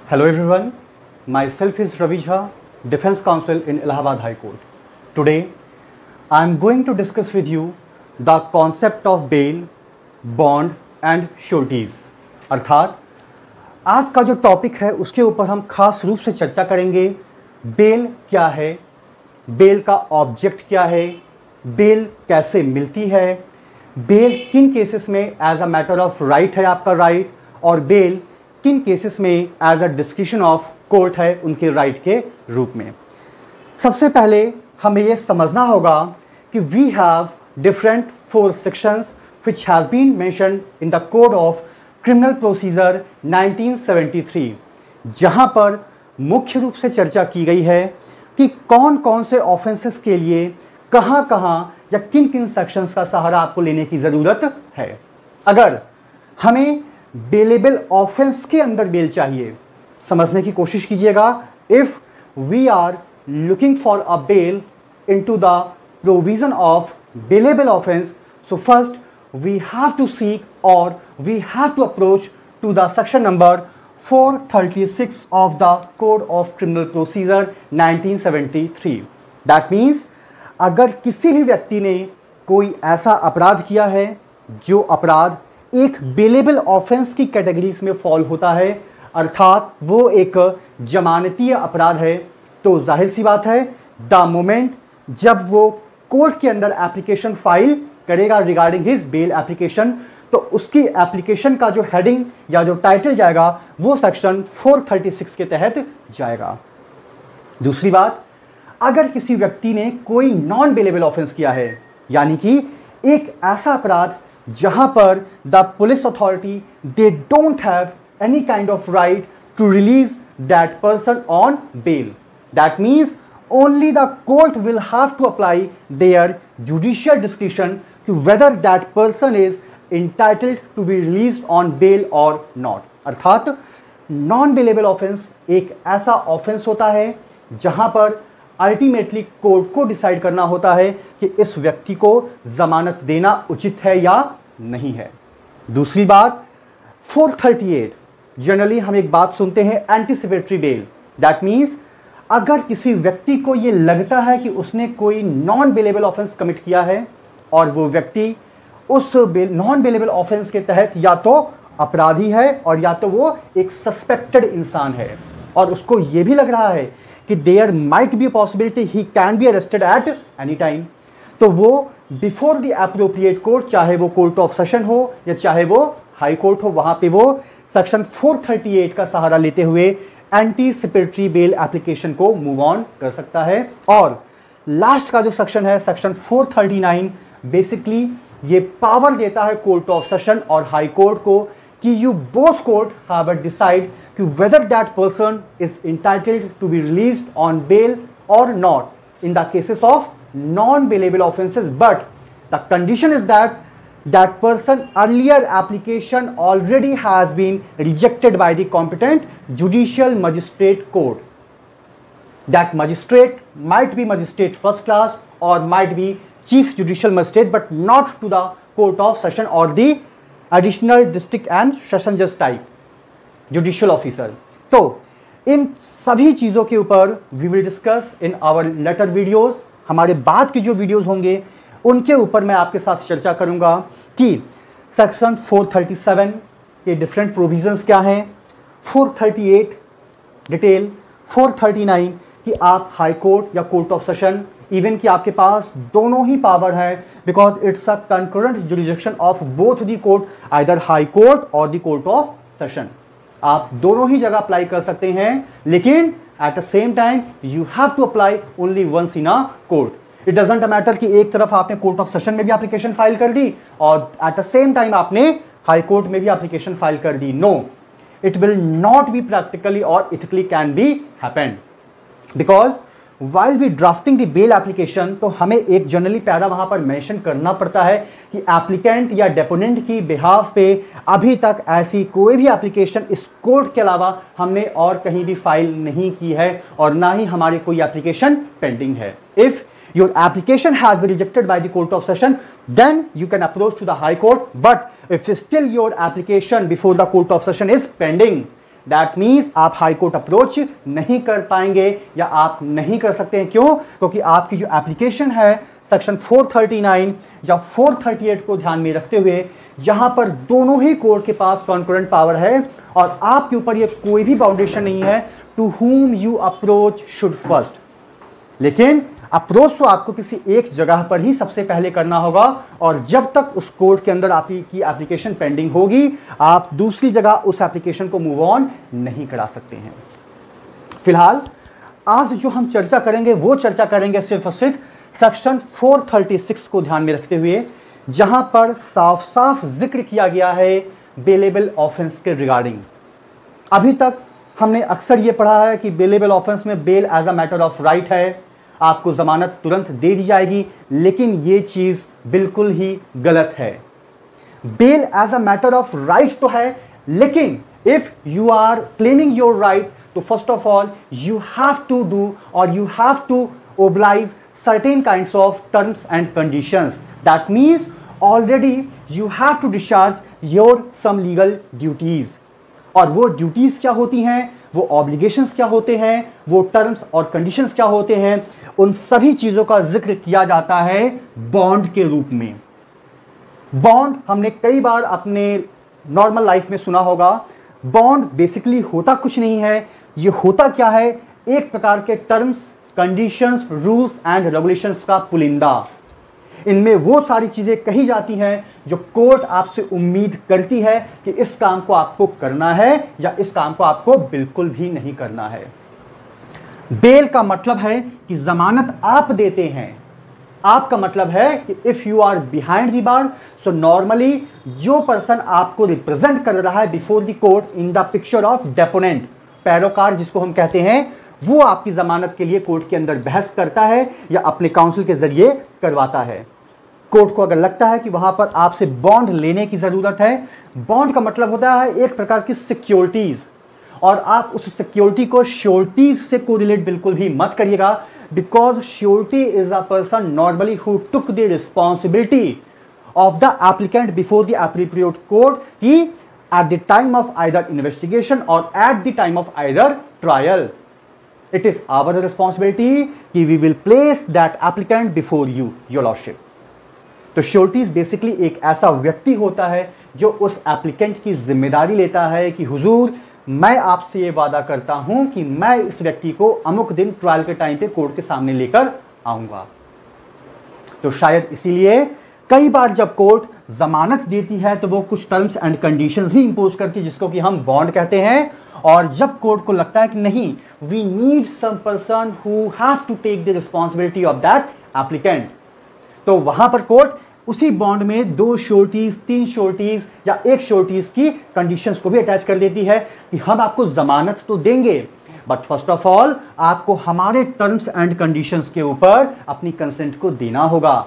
Hello everyone, myself is Ravi Jha, Defense Counsel in Allahabad High Court. Today, I am going to discuss with you the concept of bail, bond and sureties. अर्थात आज का जो topic है उसके ऊपर हम खास रूप से चर्चा करेंगे। बेल क्या है, बेल का ऑब्जेक्ट क्या है, बेल कैसे मिलती है, बेल किन केसेस में as a matter of right है आपका राइट, और बेल किन केसेस में as a discretion of court है उनके राइट के रूप में। सबसे पहले हमें यह समझना होगा कि we have different 4 sections which has been mentioned in the Code of Criminal Procedure 1973, जहां पर मुख्य रूप से चर्चा की गई है कि कौन कौन से ऑफेंसेस के लिए कहां कहां या किन किन सेक्शंस का सहारा आपको लेने की ज़रूरत है। अगर हमें बेलेबल ऑफेंस के अंदर बेल चाहिए, समझने की कोशिश कीजिएगा। If we are looking for a bail into the provision of bailable offence, so first we have to seek or we have to approach to the section number 436 of the Code of Criminal Procedure 1973. That means अगर किसी भी व्यक्ति ने कोई ऐसा अपराध किया है जो अपराध एक बेलेबल ऑफेंस की कैटेगरीज में फॉल होता है, अर्थात वो एक जमानतीय अपराध है, तो जाहिर सी बात है द मोमेंट जब वो कोर्ट के अंदर एप्लीकेशन फाइल करेगा रिगार्डिंग हिज बेल एप्लीकेशन, तो उसकी एप्लीकेशन का जो हेडिंग या जो टाइटल जाएगा वो सेक्शन 436 के तहत जाएगा। दूसरी बात, अगर किसी व्यक्ति ने कोई नॉन बेलेबल ऑफेंस किया है, यानी कि एक ऐसा अपराध जहां पर the police authority they don't have any kind of right to release that person on bail, that means only the court will have to apply their judicial discretion to whether that person is entitled to be released on bail or not। अर्थात non bailable offence एक ऐसा offence होता है जहां पर ultimately court को decide करना होता है कि इस व्यक्ति को जमानत देना उचित है या नहीं है। दूसरी बात, 438 जनरली हम एक बात सुनते हैं एंटीसिपेटरी बेल, दैट मीन्स अगर किसी व्यक्ति को यह लगता है कि उसने कोई नॉन बेलेबल ऑफेंस कमिट किया है और वो व्यक्ति उस नॉन बेलेबल ऑफेंस के तहत या तो अपराधी है और या तो वो एक सस्पेक्टेड इंसान है, और उसको ये भी लग रहा है कि there might be possibility he can be arrested at any time, तो वो बिफोर द एप्रोप्रिएट कोर्ट, चाहे वो कोर्ट ऑफ सेशन हो या चाहे वो हाई कोर्ट हो, वहां पे वो सेक्शन 438 का सहारा लेते हुए एंटीसिपेटरी बेल एप्लीकेशन को मूव ऑन कर सकता है। और लास्ट का जो सेक्शन है सेक्शन 439, बेसिकली ये पावर देता है कोर्ट ऑफ सेशन और हाई कोर्ट को कि you both court have decide कि whether that person is entitled to be released on bail और not in the cases of non bailable offences, but the condition is that that person earlier application already has been rejected by the competent judicial magistrate court. That magistrate might be magistrate first class or might be chief judicial magistrate, but not to the court of session or the additional district and session judge type judicial officer. तो इन सभी चीज़ों के ऊपर we will discuss in our later videos। हमारे बाद के जो videos होंगे उनके ऊपर मैं आपके साथ चर्चा करूंगा कि सेक्शन 437 के डिफरेंट प्रोविजंस क्या हैं, 438 डिटेल, 439 कि आप हाई कोर्ट या कोर्ट ऑफ सेशन, इवन कि आपके पास दोनों ही पावर है because it's a concurrent jurisdiction of both the court, either high court और द कोर्ट ऑफ सेशन। आप दोनों ही जगह अप्लाई कर सकते हैं, लेकिन at the same time you have to apply only once in a court. It doesn't matter कि एक तरफ आपने कोर्ट ऑफ सेशन में भी एप्लीकेशन फाइल कर दी और एट द सेम टाइम आपने हाई कोर्ट में भी एप्लीकेशन फाइल कर दी। No, it will not be practically और ethically can be happened, because while we drafting the bail application, तो हमें एक जनरली पैरा वहां पर मेंशन करना पड़ता है कि एप्लीकेंट या डेपोनेंट की बिहाफ पे अभी तक ऐसी कोई भी एप्लीकेशन इस कोर्ट के अलावा हमने और कहीं भी फाइल नहीं की है और ना ही हमारी कोई एप्लीकेशन पेंडिंग है। If your application has been rejected by the court of session, then you can approach to the high court, but if still your application before the court of session is pending, that means आप high court approach नहीं कर पाएंगे या आप नहीं कर सकते हैं। क्यों? क्योंकि आपकी जो एप्लीकेशन है सेक्शन 439 या 438 को ध्यान में रखते हुए यहां पर दोनों ही कोर्ट के पास कॉन्करेंट पावर है और आपके ऊपर ये कोई भी बाउंडेशन नहीं है to whom you approach should first. लेकिन अप्रोच तो आपको किसी एक जगह पर ही सबसे पहले करना होगा और जब तक उस कोर्ट के अंदर आपकी एप्लीकेशन पेंडिंग होगी आप दूसरी जगह उस एप्लीकेशन को मूव ऑन नहीं करा सकते हैं। फिलहाल आज जो हम चर्चा करेंगे वो चर्चा करेंगे सिर्फ और सिर्फ सेक्शन 436 को ध्यान में रखते हुए, जहां पर साफ साफ जिक्र किया गया है बेलेबल ऑफेंस के रिगार्डिंग। अभी तक हमने अक्सर ये पढ़ा है कि बेलेबल ऑफेंस में bail as a matter of right है, आपको जमानत तुरंत दे दी जाएगी, लेकिन ये चीज बिल्कुल ही गलत है। Bail as a matter of right तो है, लेकिन if you are claiming your right तो first of all you have to do और you have to oblige certain kinds of terms and conditions. That means already you have to discharge your some legal duties. और वो duties क्या होती हैं, वो obligations क्या होते हैं, वो टर्म्स और कंडीशंस क्या होते हैं, उन सभी चीजों का जिक्र किया जाता है बॉन्ड के रूप में। बॉन्ड हमने कई बार अपने नॉर्मल लाइफ में सुना होगा। बॉन्ड बेसिकली होता कुछ नहीं है, ये होता क्या है, एक प्रकार के terms, conditions, rules and regulations का पुलिंदा। इनमें वो सारी चीजें कही जाती हैं जो कोर्ट आपसे उम्मीद करती है कि इस काम को आपको करना है या इस काम को आपको बिल्कुल भी नहीं करना है। बेल का मतलब है कि जमानत आप देते हैं। आपका मतलब है कि if you are behind the bar, so normally जो पर्सन आपको रिप्रेजेंट कर रहा है before the court in the picture of deponent, पैरोकार जिसको हम कहते हैं, वो आपकी जमानत के लिए कोर्ट के अंदर बहस करता है या अपने काउंसिल के जरिए करवाता है। कोर्ट को अगर लगता है कि वहां पर आपसे बॉन्ड लेने की जरूरत है, बॉन्ड का मतलब होता है एक प्रकार की सिक्योरिटीज, और आप उस सिक्योरिटी को श्योरिटीज से कोरिलेट बिल्कुल भी मत करिएगा, because surety is a person normally who took the responsibility of the applicant before the appropriate court की at the time of either investigation और at the time of either trial. It is our responsibility कि we will place that applicant before you, your lordship. तो sureties basically एक ऐसा व्यक्ति होता है जो उस एप्लीकेंट की जिम्मेदारी लेता है कि हुजूर मैं आपसे ये वादा करता हूं कि मैं इस व्यक्ति को अमुक दिन ट्रायल के टाइम पे कोर्ट के सामने लेकर आऊंगा। तो शायद इसीलिए कई बार जब कोर्ट जमानत देती है तो वो कुछ टर्म्स एंड कंडीशंस भी इंपोज करती है जिसको कि हम बॉन्ड कहते हैं, और जब कोर्ट को लगता है कि नहीं, we need some person who have to take the responsibility of that applicant, तो वहां पर कोर्ट उसी बॉन्ड में 2 श्योरिटीज, 3 श्योरिटीज या 1 श्योरिटीज की कंडीशंस को भी अटैच कर देती है कि हम आपको जमानत तो देंगे, बट फर्स्ट ऑफ ऑल आपको हमारे टर्म्स एंड कंडीशंस के ऊपर अपनी कंसेंट को देना होगा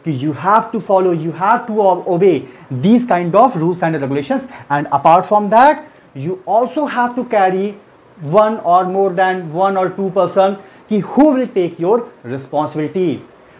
कि you have to follow, you have to obey these kind of rules and regulations, and apart from that you also have to carry one or more than 1 or 2 person कि who will take your responsibility।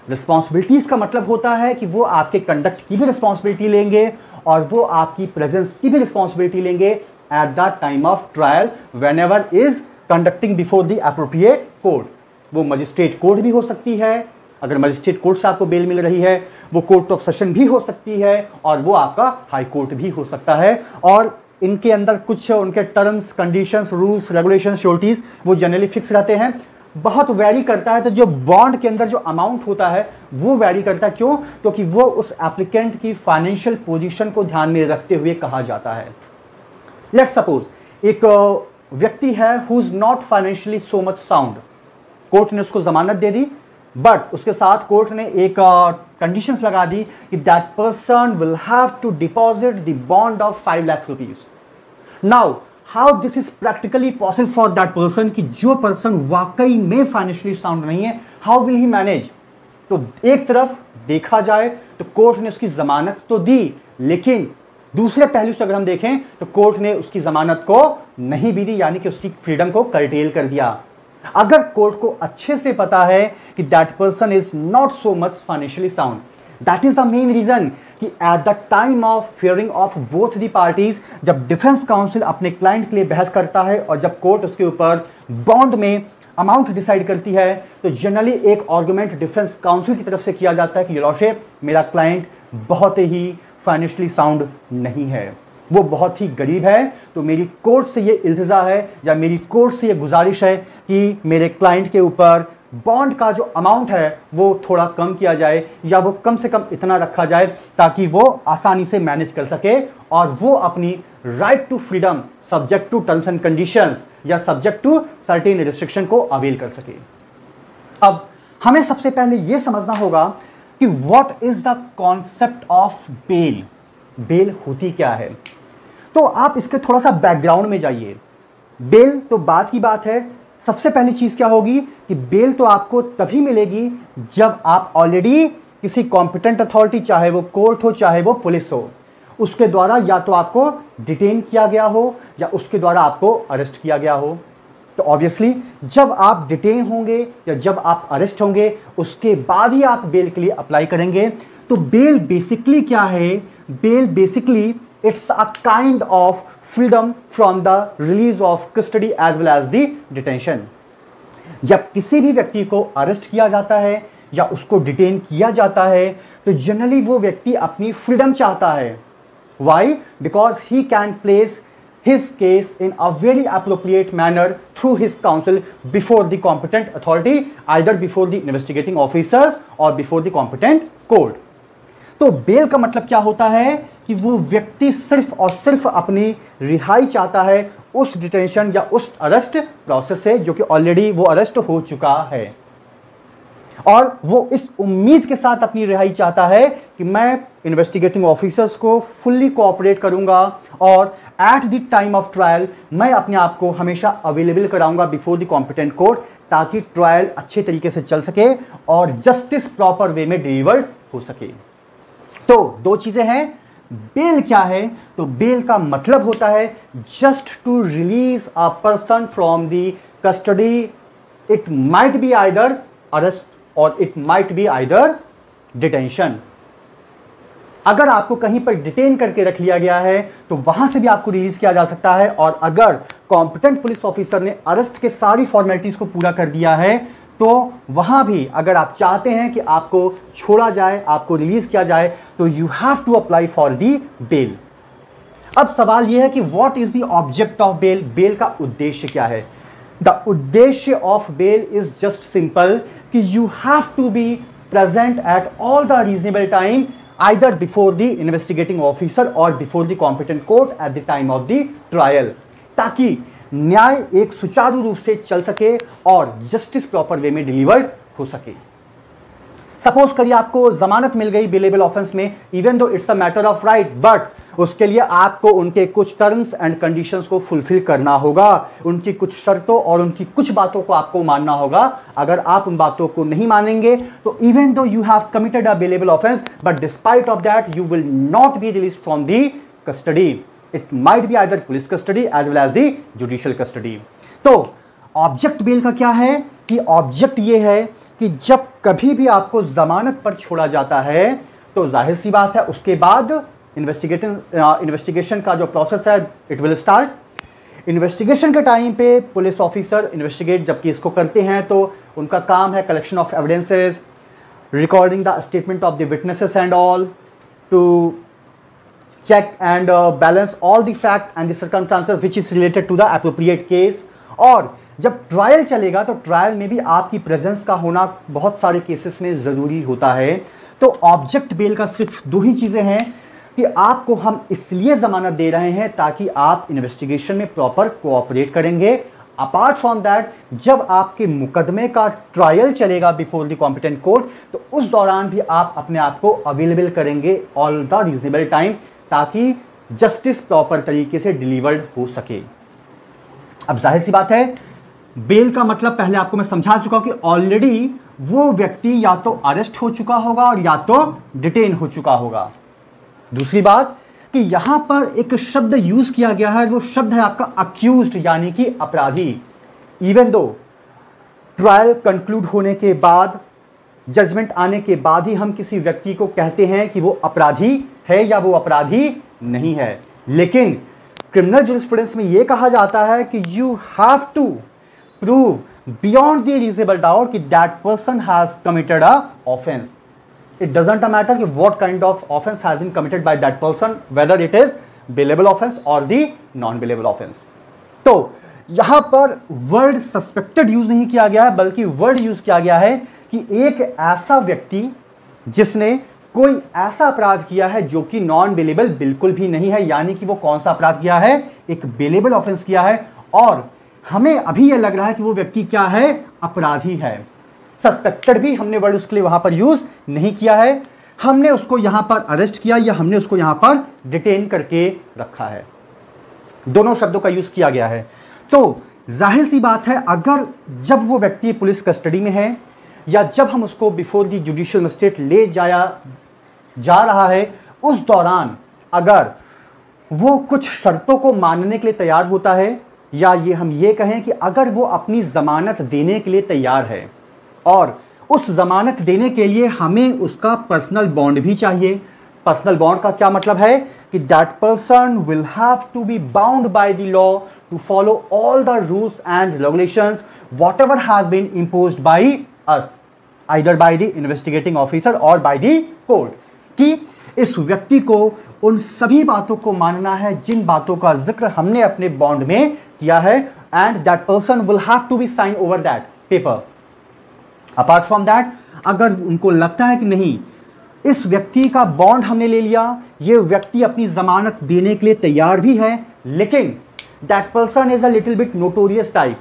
responsibilities का मतलब होता है कि वो आपके conduct की भी रिस्पॉन्सिबिलिटी लेंगे और वो आपकी प्रेजेंस की भी रिस्पॉन्सिबिलिटी लेंगे eight the time of trial whenever is conducting before the appropriate court। वो मजिस्ट्रेट कोर्ट भी हो सकती है, अगर मजिस्ट्रेट कोर्ट से आपको बेल मिल रही है, वो कोर्ट ऑफ सेशन भी हो सकती है और वो आपका हाई कोर्ट भी हो सकता है, और इनके अंदर कुछ उनके terms, conditions, rules, regulations, sureties वो जनरली फिक्स रहते हैं। बहुत वैरी करता है तो जो बॉन्ड के अंदर जो अमाउंट होता है वो वैरी करता है। क्यों? क्योंकि वो उस एप्लीकेंट की फाइनेंशियल पोजीशन को ध्यान में रखते हुए कहा जाता है। लेट्स सपोज एक व्यक्ति है who is not financially so much sound, court ने उसको जमानत दे दी, बट उसके साथ कोर्ट ने एक कंडीशंस लगा दी कि that person will have to deposit the bond of 5 lakh rupees. Now how this is practically possible for that person कि जो पर्सन वाकई में फाइनेंशियली साउंड नहीं है, हाउ विल ही मैनेज? तो एक तरफ देखा जाए तो कोर्ट ने उसकी जमानत तो दी, लेकिन दूसरे पहलू से अगर हम देखें तो कोर्ट ने उसकी जमानत को नहीं भी दी, यानी कि उसकी फ्रीडम को कर्टेल कर दिया। अगर कोर्ट को अच्छे से पता है कि that person is not so much financially sound, that is the main reason कि at the time of hearing of both the parties, जब डिफेंस काउंसिल अपने क्लाइंट के लिए बहस करता है और जब कोर्ट उसके ऊपर बॉन्ड में अमाउंट डिसाइड करती है, तो जनरली एक आर्गुमेंट डिफेंस काउंसिल की तरफ से किया जाता है कि योर लॉर्डशिप, मेरा क्लाइंट बहुत ही फाइनेंशियली साउंड नहीं है, वो बहुत ही गरीब है, तो मेरी कोर्ट से ये इल्तिजा है या मेरी कोर्ट से ये गुजारिश है कि मेरे क्लाइंट के ऊपर बॉन्ड का जो अमाउंट है वो थोड़ा कम किया जाए या वो कम से कम इतना रखा जाए ताकि वो आसानी से मैनेज कर सके और वो अपनी right to freedom subject to terms and conditions या सब्जेक्ट टू सर्टेन रिस्ट्रिक्शन को अवेल कर सके। अब हमें सबसे पहले ये समझना होगा कि what is the concept of bail. Bail होती क्या है, तो आप इसके थोड़ा सा बैकग्राउंड में जाइए। बेल तो बात की बात है, सबसे पहली चीज क्या होगी कि बेल तो आपको तभी मिलेगी जब आप ऑलरेडी किसी कॉम्पिटेंट अथॉरिटी, चाहे वो कोर्ट हो चाहे वो पुलिस हो, उसके द्वारा या तो आपको डिटेन किया गया हो या उसके द्वारा आपको अरेस्ट किया गया हो। तो ऑब्वियसली जब आप डिटेन होंगे या जब आप अरेस्ट होंगे उसके बाद ही आप बेल के लिए अप्लाई करेंगे। तो बेल बेसिकली क्या है, bail basically it's a kind of freedom from the release of custody as well as the detention। जब किसी भी व्यक्ति को अरेस्ट किया जाता है या उसको डिटेन किया जाता है तो जनरली वो व्यक्ति अपनी फ्रीडम चाहता है। Why? Because he can place his case in a very appropriate manner through his counsel before the competent authority, either before the investigating officers or before the competent court। तो bell का मतलब क्या होता है कि वो व्यक्ति सिर्फ और सिर्फ अपनी रिहाई चाहता है उस डिटेंशन या उस अरेस्ट प्रोसेस से जो कि ऑलरेडी वो अरेस्ट हो चुका है, और वो इस उम्मीद के साथ अपनी रिहाई चाहता है कि मैं इन्वेस्टिगेटिंग ऑफिसर्स को फुल्ली कोऑपरेट करूंगा और at the time of trial मैं अपने आप को हमेशा अवेलेबल कराऊंगा बिफोर द कॉम्पिटेंट कोर्ट, ताकि ट्रायल अच्छे तरीके से चल सके और जस्टिस प्रॉपर वे में डिलीवर्ड हो सके। तो दो चीजें हैं, बेल क्या है, तो बेल का मतलब होता है just to release a person from the custody. It might be either arrest और it might be either detention. अगर आपको कहीं पर डिटेन करके रख लिया गया है तो वहां से भी आपको रिलीज किया जा सकता है, और अगर कॉम्पिटेंट पुलिस ऑफिसर ने अरेस्ट के सारी फॉर्मेलिटीज को पूरा कर दिया है तो वहां भी अगर आप चाहते हैं कि आपको छोड़ा जाए, आपको रिलीज किया जाए, तो you have to apply for the bail. अब सवाल यह है कि what is the object of bail, bail का उद्देश्य क्या है। द उद्देश्य of bail is just simple कि you have to be present at all the reasonable time either before the investigating officer और before the competent court at the time of the trial, ताकि न्याय एक सुचारू रूप से चल सके और जस्टिस प्रॉपर वे में डिलीवर्ड हो सके। सपोज करिए आपको जमानत मिल गई बेलेबल ऑफेंस में, इवन दो it's a matter of right, but उसके लिए आपको उनके कुछ टर्म्स एंड कंडीशंस को फुलफिल करना होगा, उनकी कुछ शर्तों और उनकी कुछ बातों को आपको मानना होगा। अगर आप उन बातों को नहीं मानेंगे तो even though you have committed a bailable offence, but despite of that you will not be released from the custody. It might be either police custody as well as the judicial custody। तो object bell का क्या है कि object ये है कि जब कभी भी आपको जमानत पर छोड़ा जाता है तो जाहिर सी बात है उसके बाद इन्वेस्टिगेशन का जो प्रोसेस है इट विल स्टार्ट। इन्वेस्टिगेशन के टाइम पे पुलिस ऑफिसर इन्वेस्टिगेट जब केस को करते हैं तो उनका काम है collection of evidences, recording the statement of the witnesses and all, to check and balance all the fact and the circumstances which is related to the appropriate case। और जब ट्रायल चलेगा तो ट्रायल में भी आपकी प्रेजेंस का होना बहुत सारे केसेस में ज़रूरी होता है। तो ऑब्जेक्ट बेल का सिर्फ दो ही चीज़ें हैं कि आपको हम इसलिए ज़मानत दे रहे हैं ताकि आप इन्वेस्टिगेशन में प्रॉपर कोऑपरेट करेंगे। अपार्ट फ्रॉम दैट जब आपके मुकदमे का ट्रायल चलेगा बिफोर द कॉम्पिटेंट कोर्ट तो उस दौरान भी आप अपने आप को अवेलेबल करेंगे ऑल द रीजनेबल टाइम ताकि जस्टिस प्रॉपर तरीके से डिलीवर्ड हो सके। अब जाहिर सी बात है बेल का मतलब पहले आपको मैं समझा चुका हूं कि ऑलरेडी वो व्यक्ति या तो अरेस्ट हो चुका होगा और या तो डिटेन हो चुका होगा। दूसरी बात कि यहां पर एक शब्द यूज किया गया है, वो शब्द है आपका अक्यूज्ड यानी कि अपराधी। इवन दो ट्रायल कंक्लूड होने के बाद जजमेंट आने के बाद ही हम किसी व्यक्ति को कहते हैं कि वो अपराधी है या वो अपराधी नहीं है। लेकिन क्रिमिनल जूरिस्प्रूडेंस में ये कहा जाता है कि you have to prove beyond the reasonable doubt कि that person has committed a offence. It doesn't matter कि what kind of offense has been committed by that person, whether it is bailable offense or the non-bailable offense। तो यहां पर word suspected use नहीं किया गया है, बल्कि word use किया गया है कि एक ऐसा व्यक्ति जिसने कोई ऐसा अपराध किया है जो कि नॉन बेलेबल बिल्कुल भी नहीं है, यानी कि वो कौन सा अपराध किया है, एक बेलेबल ऑफेंस किया है, और हमें अभी यह लग रहा है कि वो व्यक्ति क्या है, अपराधी है। सस्पेक्टेड भी हमने वर्ड उसके लिए वहां पर यूज नहीं किया है, हमने उसको यहां पर अरेस्ट किया या हमने उसको यहां पर डिटेन करके रखा है, दोनों शब्दों का यूज किया गया है। तो जाहिर सी बात है, अगर जब वो व्यक्ति पुलिस कस्टडी में है या जब हम उसको बिफोर द जुडिशियल मजिस्ट्रेट ले जा रहा है, उस दौरान अगर वो कुछ शर्तों को मानने के लिए तैयार होता है, या ये हम ये कहें कि अगर वो अपनी जमानत देने के लिए तैयार है, और उस जमानत देने के लिए हमें उसका पर्सनल बॉन्ड भी चाहिए। पर्सनल बॉन्ड का क्या मतलब है कि that person will have to be bound by the law to follow all the rules and regulations whatever has been imposed by us, either by the investigating officer और by the court, कि इस व्यक्ति को उन सभी बातों को मानना है जिन बातों का जिक्र हमने अपने बॉन्ड में किया है, and that person will have to be sign over that paper. Apart from that, अगर उनको लगता है कि नहीं, इस व्यक्ति का बॉन्ड हमने ले लिया, ये व्यक्ति अपनी जमानत देने के लिए तैयार भी है, लेकिन that person is a little bit notorious type,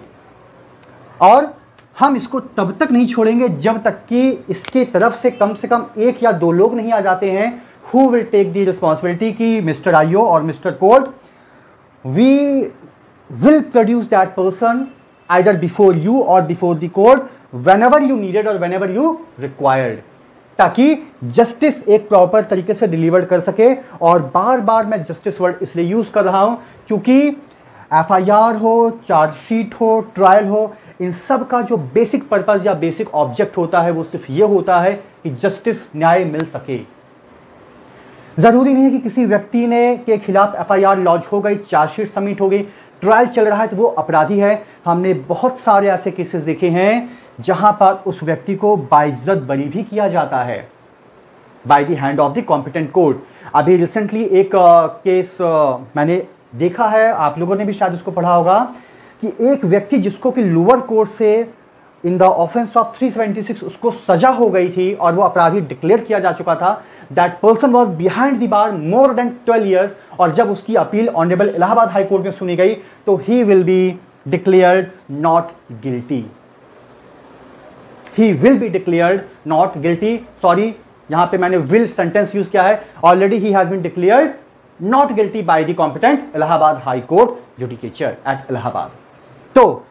और हम इसको तब तक नहीं छोड़ेंगे जब तक कि इसके तरफ से कम एक या दो लोग नहीं आ जाते हैं who will take the responsibility कि मिस्टर आईओ और mister court, we will produce that person either before you or before the court whenever you needed or whenever you required, ताकि जस्टिस एक प्रॉपर तरीके से डिलीवर कर सके। और बार बार मैं जस्टिस वर्ड इसलिए यूज कर रहा हूं क्योंकि एफआईआर हो, चार्जशीट हो, ट्रायल हो, इन सब का जो बेसिक पर्पस या बेसिक ऑब्जेक्ट होता है वो सिर्फ ये होता है कि जस्टिस, न्याय मिल सके। जरूरी नहीं है कि किसी व्यक्ति ने के खिलाफ एफआईआर लॉन्च हो गई, चार्जशीट सबमिट हो गई, ट्रायल चल रहा है तो वो अपराधी है। हमने बहुत सारे ऐसे केसेस देखे हैं जहां पर उस व्यक्ति को बाइज्जत बरी भी किया जाता है by the hand of the competent court. अभी रिसेंटली एक केस मैंने देखा है, आप लोगों ने भी शायद उसको पढ़ा होगा, कि एक व्यक्ति जिसको कि लोअर कोर्ट से इन द ऑफेंस ऑफ 376 उसको सजा हो गई थी और वो अपराधी डिक्लेयर किया जा चुका था। That person was behind the bar more than 12 years, और जब उसकी appeal honourable Allahabad high court में सुनी गई तो he will be declared not guilty. He will be declared not guilty, sorry यहां पे मैंने विल सेंटेंस यूज किया है, already he has been declared not guilty by the competent Allahabad high court judicature at Allahabad. तो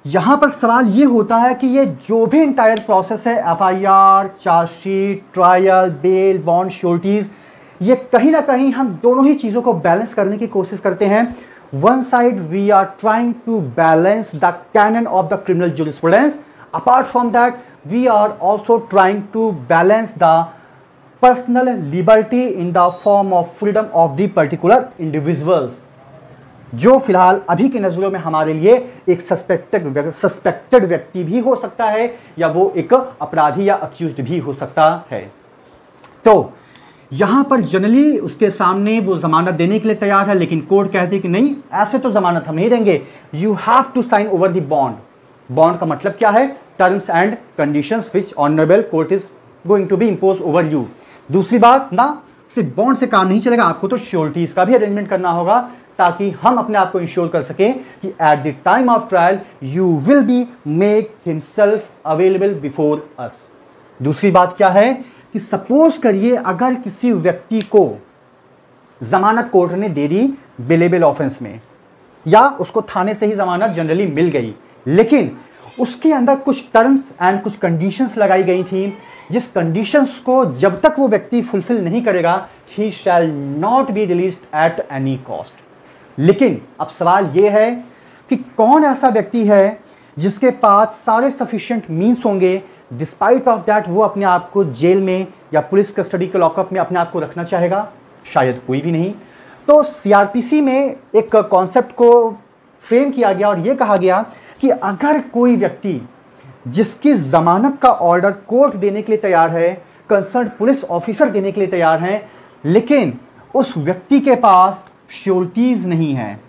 यहां पर सवाल यह होता है कि ये जो भी इंटायर प्रोसेस है, FIR, chargesheet, trial, bail, bond, sureties, ये कहीं ना कहीं हम दोनों ही चीजों को बैलेंस करने की कोशिश करते हैं। One side we are trying to balance the canon of the criminal jurisprudence, apart from that we are also trying to balance the personal liberty in the form of freedom of the particular individuals, जो फिलहाल अभी की नजरों में हमारे लिए एक suspected व्यक्ति भी हो सकता है या वो एक अपराधी या अक्यूज्ड भी हो सकता है। तो यहां पर जनरली उसके सामने वो जमानत देने के लिए तैयार है, लेकिन कोर्ट कहती है कि नहीं, ऐसे तो जमानत हम नहीं देंगे, you have to sign over the bond. Bond का मतलब क्या है? Terms and conditions which honourable court is going to be impose over you. दूसरी बात ना, सिर्फ बॉन्ड से काम नहीं चलेगा, आपको तो श्योरिटीज का भी अरेंजमेंट करना होगा ताकि हम अपने आप को इंश्योर कर सकें कि at the time of trial you will be make himself available before us. दूसरी बात क्या है कि सपोज करिए अगर किसी व्यक्ति को जमानत कोर्ट ने दे दी बेलेबल ऑफेंस में, या उसको थाने से ही जमानत जनरली मिल गई, लेकिन उसके अंदर कुछ टर्म्स एंड कुछ कंडीशंस लगाई गई थी, जिस कंडीशंस को जब तक वो व्यक्ति फुलफिल नहीं करेगा ही shall not be released at any cost. लेकिन अब सवाल यह है कि कौन ऐसा व्यक्ति है जिसके पास सारे सफिशिएंट मींस होंगे डिस्पाइट ऑफ दैट वो अपने आप को जेल में या पुलिस कस्टडी के लॉकअप में अपने आप को रखना चाहेगा? शायद कोई भी नहीं। तो सीआरपीसी में एक कॉन्सेप्ट को फ्रेम किया गया और ये कहा गया कि अगर कोई व्यक्ति जिसकी जमानत का ऑर्डर कोर्ट देने के लिए तैयार है, कंसर्न पुलिस ऑफिसर देने के लिए तैयार है, लेकिन उस व्यक्ति के पास श्योरिटीज नहीं है,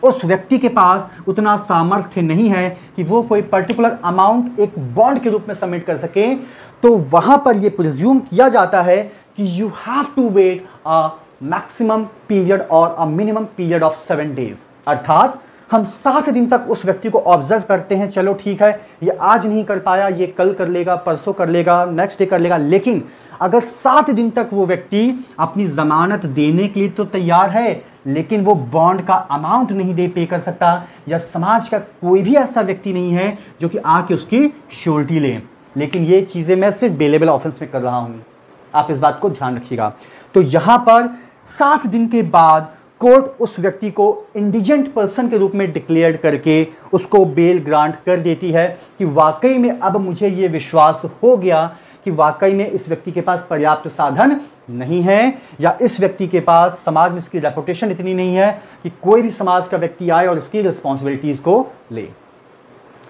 उस व्यक्ति के पास उतना सामर्थ्य नहीं है कि वो कोई पर्टिकुलर अमाउंट एक बॉन्ड के रूप में सबमिट कर सके, तो वहां पर ये प्रिज्यूम किया जाता है कि you have to wait a maximum period और a minimum period of 7 days. अर्थात हम 7 दिन तक उस व्यक्ति को ऑब्जर्व करते हैं, चलो ठीक है ये आज नहीं कर पाया, ये कल कर लेगा, परसों कर लेगा, नेक्स्ट डे कर लेगा, लेकिन अगर 7 दिन तक वो व्यक्ति अपनी जमानत देने के लिए तो तैयार है, लेकिन वो बॉन्ड का अमाउंट नहीं दे पे कर सकता, या समाज का कोई भी ऐसा व्यक्ति नहीं है जो कि आके उसकी श्योरिटी ले। लेकिन ये चीजें मैं सिर्फ बेलेबल ऑफेंस में कर रहा हूं, आप इस बात को ध्यान रखिएगा। तो यहां पर 7 दिन के बाद कोर्ट उस व्यक्ति को इंडिजेंट पर्सन के रूप में डिक्लेयर करके उसको बेल ग्रांट कर देती है कि वाकई में अब मुझे ये विश्वास हो गया कि वाकई में इस व्यक्ति के पास पर्याप्त साधन नहीं है, या इस व्यक्ति के पास समाज में इसकी रेपुटेशन इतनी नहीं है कि कोई भी समाज का व्यक्ति आए और इसकी रिस्पॉन्सिबिलिटीज को ले।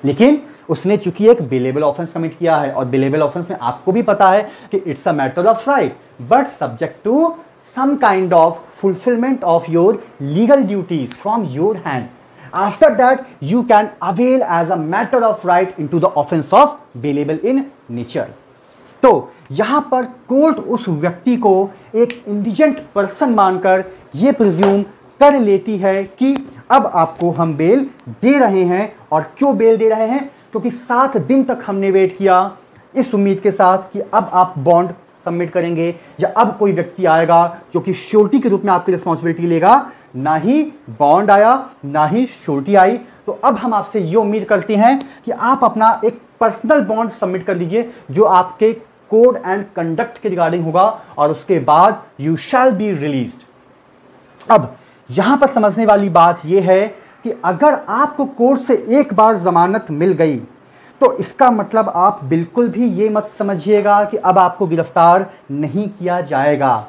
लेकिन उसने चूंकि एक बेलेबल ऑफेंस कमिट किया है, और बेलेबल ऑफेंस में आपको भी पता है कि it's a matter of right but subject to some kind of fulfillment of your legal duties from your hand. After that, you can avail as a matter of right into the offense of bailable in nature. तो यहां पर court उस व्यक्ति को एक indigent person मानकर यह presume कर लेती है कि अब आपको हम बेल दे रहे हैं। और क्यों बेल दे रहे हैं? क्योंकि 7 दिन तक हमने वेट किया इस उम्मीद के साथ कि अब आप बॉन्ड सबमिट करेंगे, या अब कोई व्यक्ति आएगा जो कि श्योरिटी के रूप में आपकी रिस्पॉन्सिबिलिटी लेगा। ना ही बॉन्ड आया, ना ही श्योरिटी आई, तो अब हम आपसे ये उम्मीद करते हैं कि आप अपना एक पर्सनल बॉन्ड सबमिट कर लीजिए जो आपके कोड एंड कंडक्ट के रिगार्डिंग होगा, और उसके बाद यू शैल बी रिलीज्ड। अब यहां पर समझने वाली बात यह है कि अगर आपको कोर्ट से एक बार जमानत मिल गई तो इसका मतलब आप बिल्कुल भी ये मत समझिएगा कि अब आपको गिरफ्तार नहीं किया जाएगा।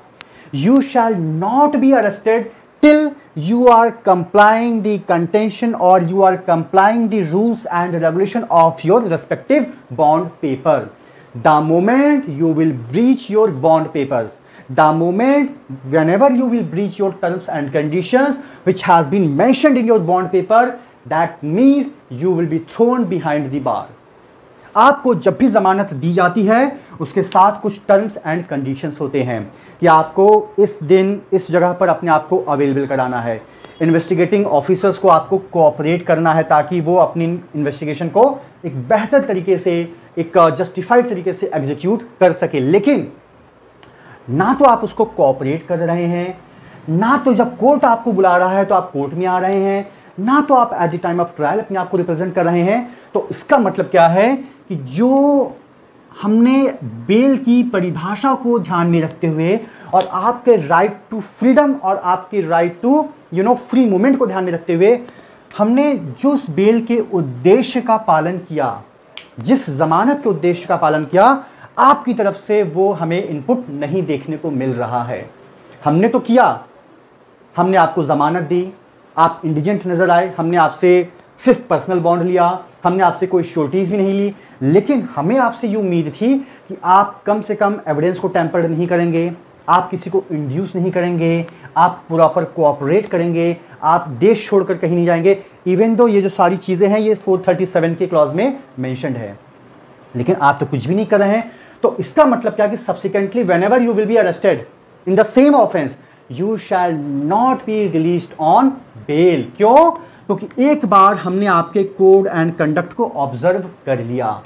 You shall not be arrested till you are complying the contention or you are complying the rules and regulation of your respective bond paper. The moment you will breach your bond papers, the moment whenever you will breach your terms and conditions which has been mentioned in your bond paper, that means you will be thrown behind the bar. आपको जब भी जमानत दी जाती है उसके साथ कुछ terms and conditions होते हैं कि आपको इस दिन इस जगह पर अपने आप को अवेलेबल कराना है, इन्वेस्टिगेटिंग ऑफिसर्स को आपको कोऑपरेट करना है ताकि वो अपनी इन्वेस्टिगेशन को एक बेहतर तरीके से, एक जस्टिफाइड तरीके से एग्जीक्यूट कर सके। लेकिन ना तो आप उसको कोऑपरेट कर रहे हैं, ना तो जब कोर्ट आपको बुला रहा है तो आप कोर्ट में आ रहे हैं, ना तो आप eight the time of trial अपने आप को रिप्रेजेंट कर रहे हैं। तो इसका मतलब क्या है कि जो हमने बेल की परिभाषा को ध्यान में रखते हुए और आपके राइट टू फ्रीडम और आपके राइट टू फ्री मूवमेंट को ध्यान में रखते हुए हमने जो उस बेल के उद्देश्य का पालन किया, जिस जमानत के उद्देश्य का पालन किया, आपकी तरफ से वो हमें इनपुट नहीं देखने को मिल रहा है। हमने तो किया, हमने आपको जमानत दी, आप इंडिजेंट नजर आए, हमने आपसे सिर्फ पर्सनल बॉन्ड लिया, हमने आपसे कोई श्योरिटीज भी नहीं ली, लेकिन हमें आपसे ये उम्मीद थी कि आप कम से कम एविडेंस को टेम्पर्ड नहीं करेंगे, आप किसी को इंड्यूस नहीं करेंगे, आप प्रॉपर कोऑपरेट करेंगे, आप देश छोड़कर कहीं नहीं जाएंगे। इवन दो ये जो सारी चीज़ें हैं ये 437 के क्लॉज में मेंशन्ड है, लेकिन आप तो कुछ भी नहीं कर रहे हैं। तो इसका मतलब क्या कि subsequently whenever you will be arrested in the same offence you shall not be released on bail. क्यों? क्योंकि एक बार हमने आपके कोड एंड कंडक्ट को ऑब्जर्व कर लिया।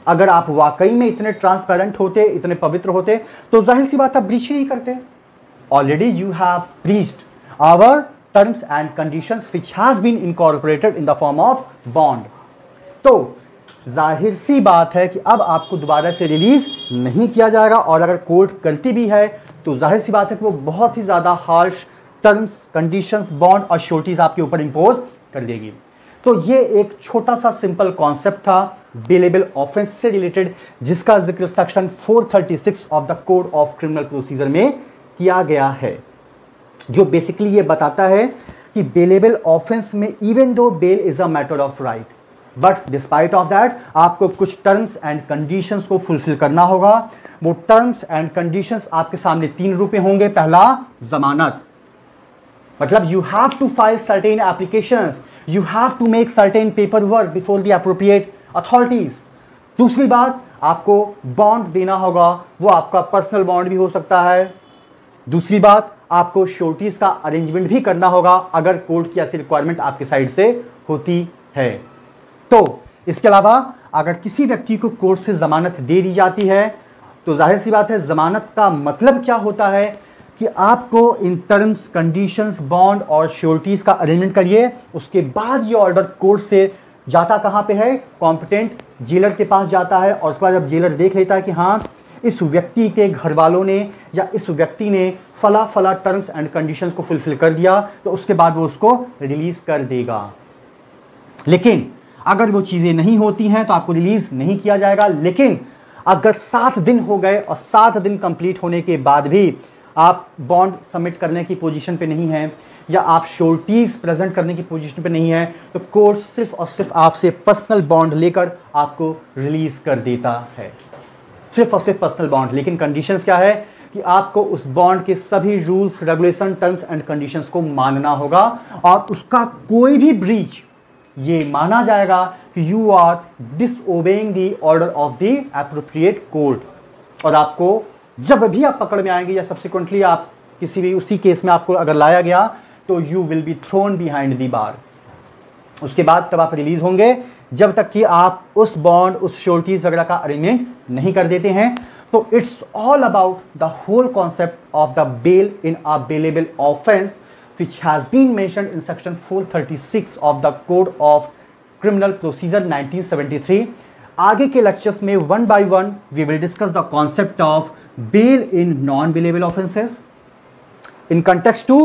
अगर आप वाकई में इतने ट्रांसपेरेंट होते, इतने पवित्र होते, तो जाहिर सी बात आप ब्रीच नहीं करते। Already you have breached our terms and conditions which has been incorporated in the form of bond. तो जाहिर सी बात है कि अब आपको दोबारा से रिलीज नहीं किया जाएगा, और अगर कोर्ट करती भी है तो जाहिर सी बात है कि वो बहुत ही ज़्यादा हार्श टर्म्स, कंडीशंस, बॉन्ड और श्योरिटीज आपके ऊपर इंपोज कर देगी। तो तो ये एक छोटा सा सिंपल कॉन्सेप्ट था बेलेबल ऑफेंस से रिलेटेड, जिसका जिक्र section 436 of the code of criminal procedure में किया गया है, जो बेसिकली ये बताता है कि बेलेबल ऑफेंस में even though bail is a matter of right, but despite of that आपको कुछ टर्म्स एंड कंडीशंस को फुलफिल करना होगा। वो टर्म्स एंड कंडीशंस आपके सामने 3 रूप में होंगे। पहला, जमानत, मतलब you have to file certain applications, you have to make certain paper work before the appropriate authorities. दूसरी बात, आपको बॉन्ड देना होगा, वो आपका पर्सनल बॉन्ड भी हो सकता है। दूसरी बात, आपको श्योरिटीज का अरेंजमेंट भी करना होगा अगर कोर्ट की ऐसी रिक्वायरमेंट आपकी साइड से होती है। तो इसके अलावा अगर किसी व्यक्ति को कोर्ट से जमानत दे दी जाती है तो जाहिर सी बात है, जमानत का मतलब क्या होता है कि आपको इन टर्म्स, कंडीशंस, बॉन्ड और श्योरिटीज का अरेंजमेंट करिए। उसके बाद ये ऑर्डर कोर्ट से जाता कहाँ पे है, कॉम्पिटेंट जेलर के पास जाता है, और उसके बाद जब जेलर देख लेता है कि हाँ इस व्यक्ति के घर वालों ने या इस व्यक्ति ने फला फला टर्म्स एंड कंडीशंस को फुलफिल कर दिया, तो उसके बाद वो उसको रिलीज कर देगा। लेकिन अगर वो चीजें नहीं होती हैं तो आपको रिलीज नहीं किया जाएगा। लेकिन अगर 7 दिन हो गए और 7 दिन कंप्लीट होने के बाद भी आप बॉन्ड सबमिट करने की पोजीशन पे नहीं है या आप श्योरिटीज प्रेजेंट करने की पोजीशन पे नहीं है, तो कोर्ट सिर्फ और सिर्फ आपसे पर्सनल बॉन्ड लेकर आपको रिलीज कर देता है, सिर्फ और सिर्फ पर्सनल बॉन्ड। लेकिन कंडीशंस क्या है कि आपको उस बॉन्ड के सभी rules, regulation, terms and conditions को मानना होगा, और उसका कोई भी ब्रीच ये माना जाएगा कि you are disobeying the order of the appropriate court, और आपको जब भी आप पकड़ में आएंगे या सब्सिक्वेंटली आप किसी भी उसी केस में आपको अगर लाया गया तो you will be thrown behind the बार। उसके बाद तब आप रिलीज होंगे, जब तक कि आप उस बॉन्ड, उस श्योरिटीज वगैरह का अरेंजमेंट नहीं कर देते हैं। तो it's all about the whole concept of the bail in a bailable offence which has been mentioned in section 436 of the Code of Criminal Procedure 1973. आगे के लेक्चर्स में one by one we will discuss the concept of bail in non-bailable offences in context to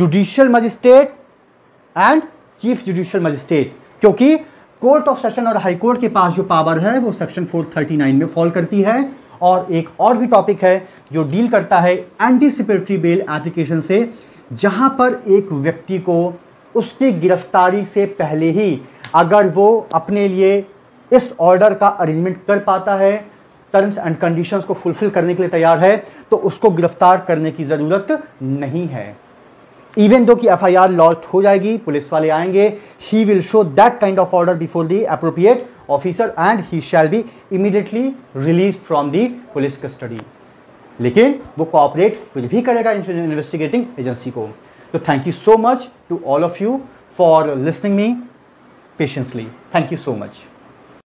judicial magistrate and chief judicial magistrate, क्योंकि court of session और high court के पास जो power है वो section 439 में फॉल करती है। और एक और भी टॉपिक है जो डील करता है एंटीसिपेटरी बेल एप्लीकेशन से, जहां पर एक व्यक्ति को उसकी गिरफ्तारी से पहले ही अगर वो अपने लिए इस ऑर्डर का अरेंजमेंट कर पाता है, टर्म्स एंड कंडीशंस को फुलफिल करने के लिए तैयार है, तो उसको गिरफ्तार करने की ज़रूरत नहीं है। इवन दो कि एफआईआर लॉन्च हो जाएगी, पुलिस वाले आएंगे, he will show that kind of order before the appropriate officer and he shall be immediately release from the police custody. लेकिन वो कोऑपरेट फिर भी करेगा इन्वेस्टिगेटिंग एजेंसी को। तो thank you so much to all of you for listening me patiently. Thank you so much.